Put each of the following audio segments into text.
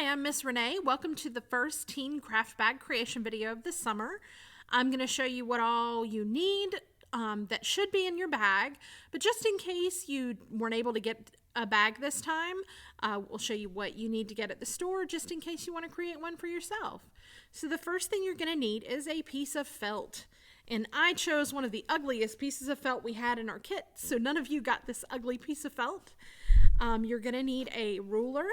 Hi, I'm Miss Renee. Welcome to the first teen craft bag creation video of the summer. I'm going to show you what all you need that should be in your bag, but just in case you weren't able to get a bag this time, we'll show you what you need to get at the store just in case you want to create one for yourself. So the first thing you're going to need is a piece of felt. And I chose one of the ugliest pieces of felt we had in our kit, so none of you got this ugly piece of felt. You're going to need a ruler.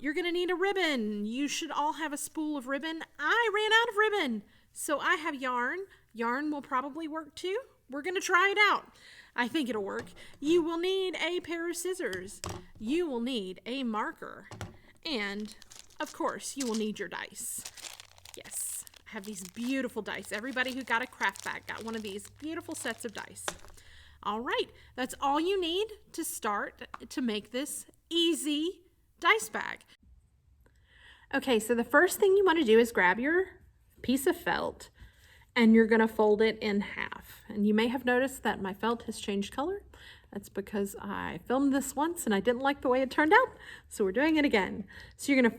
You're going to need a ribbon. You should all have a spool of ribbon. I ran out of ribbon, so I have yarn. Yarn will probably work too. We're going to try it out. I think it'll work. You will need a pair of scissors. You will need a marker. And, of course, you will need your dice. Yes, I have these beautiful dice. Everybody who got a craft bag got one of these beautiful sets of dice. All right, that's all you need to start to make this easy dice bag. Okay, so the first thing you want to do is grab your piece of felt and you're going to fold it in half. And you may have noticed that my felt has changed color. That's because I filmed this once and I didn't like the way it turned out, so we're doing it again. So you're going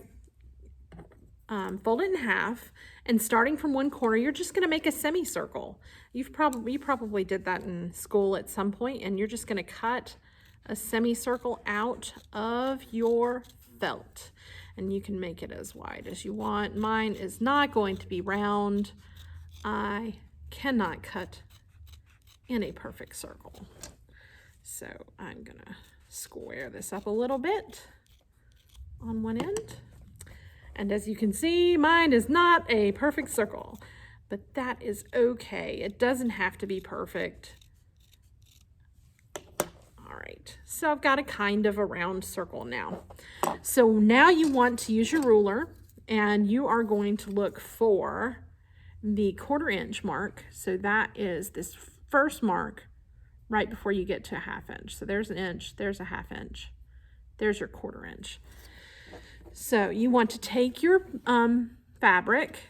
to fold it in half, and starting from one corner, you're just going to make a semicircle. You probably did that in school at some point, and you're just going to cut a semicircle out of your felt, and you can make it as wide as you want. Mine is not going to be round. I cannot cut in a perfect circle, so I'm gonna square this up a little bit on one end, and as you can see, mine is not a perfect circle, but that is okay. It doesn't have to be perfect. All right, so I've got a kind of a round circle now. So now you want to use your ruler, and you are going to look for the 1/4 inch mark. So that is this first mark right before you get to a 1/2 inch. So there's an inch, there's a 1/2 inch, there's your 1/4 inch. So you want to take your fabric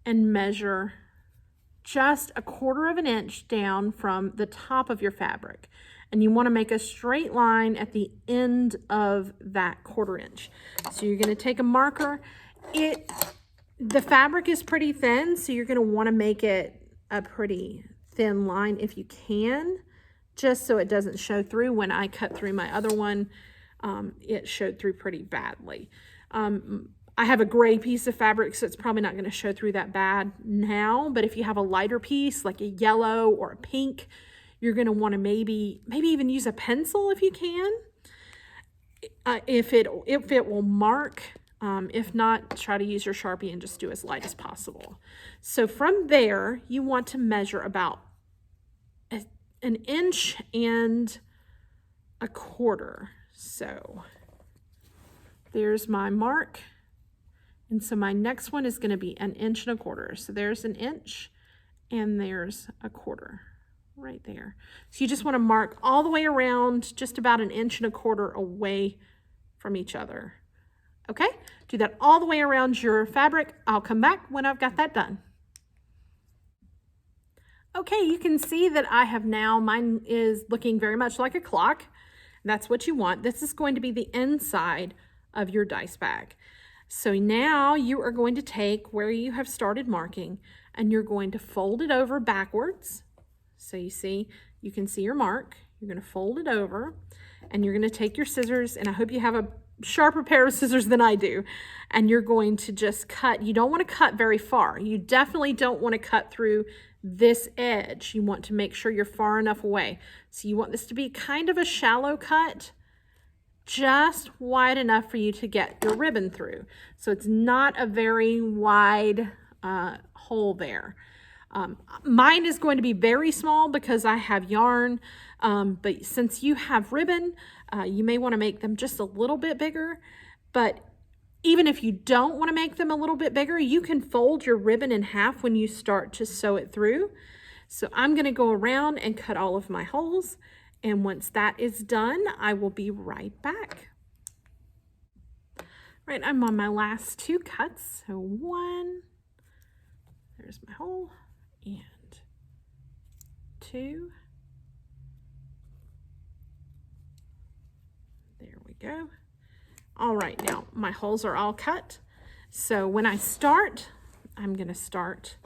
and measure just a 1/4 inch down from the top of your fabric. And you want to make a straight line at the end of that 1/4 inch. So you're going to take a marker. The fabric is pretty thin, so you're going to want to make it a pretty thin line if you can, just so it doesn't show through. When I cut through my other one, it showed through pretty badly. I have a gray piece of fabric, so it's probably not going to show through that bad now, but if you have a lighter piece like a yellow or a pink, you're going to want to maybe even use a pencil if you can, if it will mark. If not, try to use your Sharpie and just do as light as possible. So from there, you want to measure about an 1.25 inches. So there's my mark. And so my next one is going to be 1.25 inches. So there's an inch and there's a 1/4 right there. So you just want to mark all the way around, just about 1.25 inches away from each other. Okay, do that all the way around your fabric. I'll come back when I've got that done. Okay, you can see that I have now, mine is looking very much like a clock. That's what you want. This is going to be the inside of your dice bag. So now you are going to take where you have started marking and you're going to fold it over backwards. So you can see your mark. You're going to fold it over and you're going to take your scissors, and I hope you have a sharper pair of scissors than I do, and you're going to just cut. You don't want to cut very far. You definitely don't want to cut through this edge. You want to make sure you're far enough away. So you want this to be kind of a shallow cut, just wide enough for you to get your ribbon through. So it's not a very wide hole there. Mine is going to be very small because I have yarn, but since you have ribbon, you may want to make them just a little bit bigger. But even if you don't want to make them a little bit bigger, you can fold your ribbon in half when you start to sew it through. So I'm going to go around and cut all of my holes. And once that is done, I will be right back. Right, I'm on my last 2 cuts. So 1, there's my hole, and 2. There we go. All right, now my holes are all cut. So when I start, I'm gonna start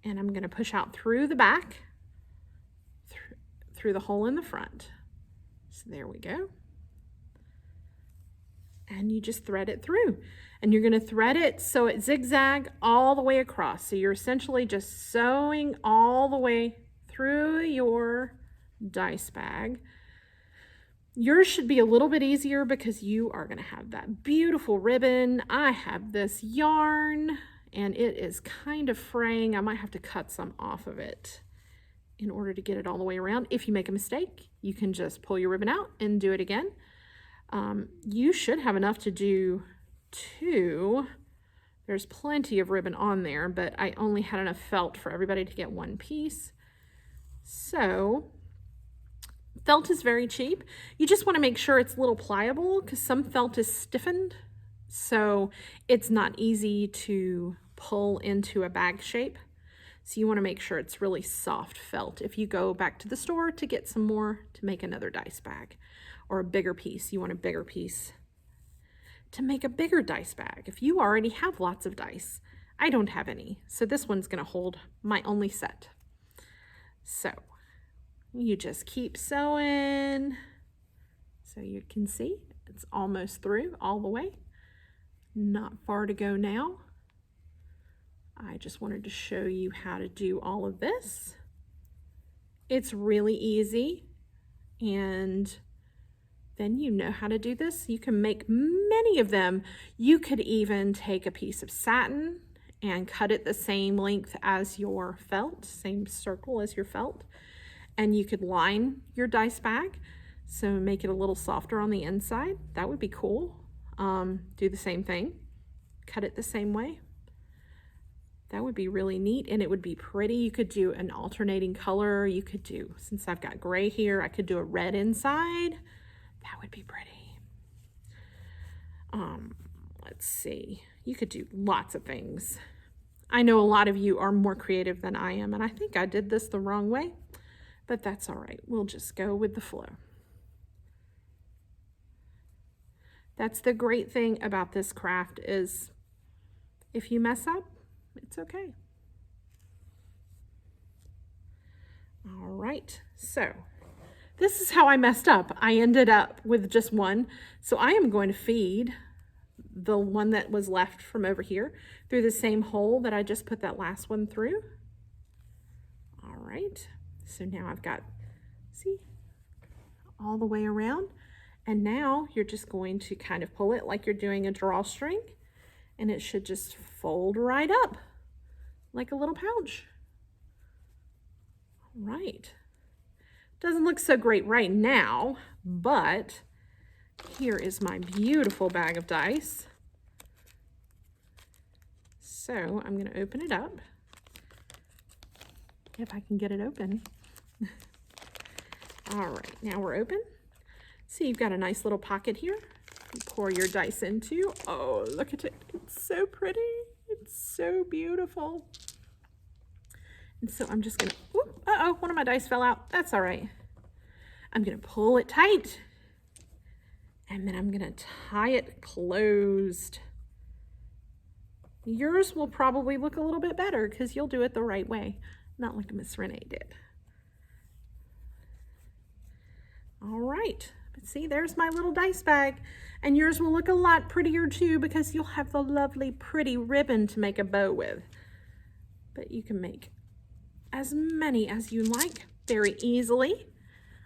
and I'm gonna push out through the back, through the hole in the front. So there we go. And you just thread it through. And you're gonna thread it so it zigzag all the way across. So you're essentially just sewing all the way through your dice bag. Yours should be a little bit easier because you are gonna have that beautiful ribbon. I have this yarn and it is kind of fraying. I might have to cut some off of it in order to get it all the way around. If you make a mistake, you can just pull your ribbon out and do it again. You should have enough to do 2. There's plenty of ribbon on there, but I only had enough felt for everybody to get 1 piece. So felt is very cheap. You just want to make sure it's a little pliable because some felt is stiffened, so it's not easy to pull into a bag shape. So you want to make sure it's really soft felt if you go back to the store to get some more to make another dice bag. Or a bigger piece, you want a bigger piece to make a bigger dice bag. If you already have lots of dice, I don't have any, so this one's gonna hold my only set. So you just keep sewing so you can see it's almost through all the way. Not far to go now. I just wanted to show you how to do all of this. It's really easy, and then you know how to do this. You can make many of them. You could even take a piece of satin and cut it the same length as your felt, same circle as your felt, and you could line your dice bag, so make it a little softer on the inside. That would be cool. Do the same thing, cut it the same way. That would be really neat, and it would be pretty. You could do an alternating color. You could do, since I've got gray here, I could do a red inside. That would be pretty. Let's see. You could do lots of things. I know a lot of you are more creative than I am, and I think I did this the wrong way, but that's all right. We'll just go with the flow. That's the great thing about this craft is if you mess up, it's okay. All right, so this is how I messed up. I ended up with just 1. So I am going to feed the one that was left from over here through the same hole that I just put that last one through. All right, so now I've got, see, all the way around. And now you're just going to kind of pull it like you're doing a drawstring, and it should just fold right up like a little pouch. All right. Doesn't look so great right now, but here is my beautiful bag of dice. So I'm going to open it up, if I can get it open. All right, now we're open. See, you've got a nice little pocket here. You pour your dice into. Oh, look at it. It's so pretty. It's so beautiful. And so I'm just going to, uh-oh, one of my dice fell out. That's all right. I'm going to pull it tight, and then I'm going to tie it closed. Yours will probably look a little bit better because you'll do it the right way, not like Miss Renee did. All right, but see, there's my little dice bag, and yours will look a lot prettier too because you'll have the lovely pretty ribbon to make a bow with. But you can make as many as you like very easily.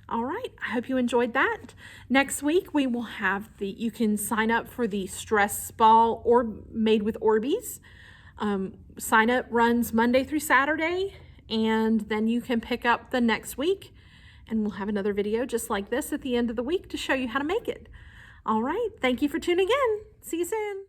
All right, I hope you enjoyed that. Next week we will have you can sign up for the stress ball or made with Orbeez. Sign up runs Monday through Saturday, and then you can pick up the next week, and we'll have another video just like this at the end of the week to show you how to make it. All right, thank you for tuning in. See you soon.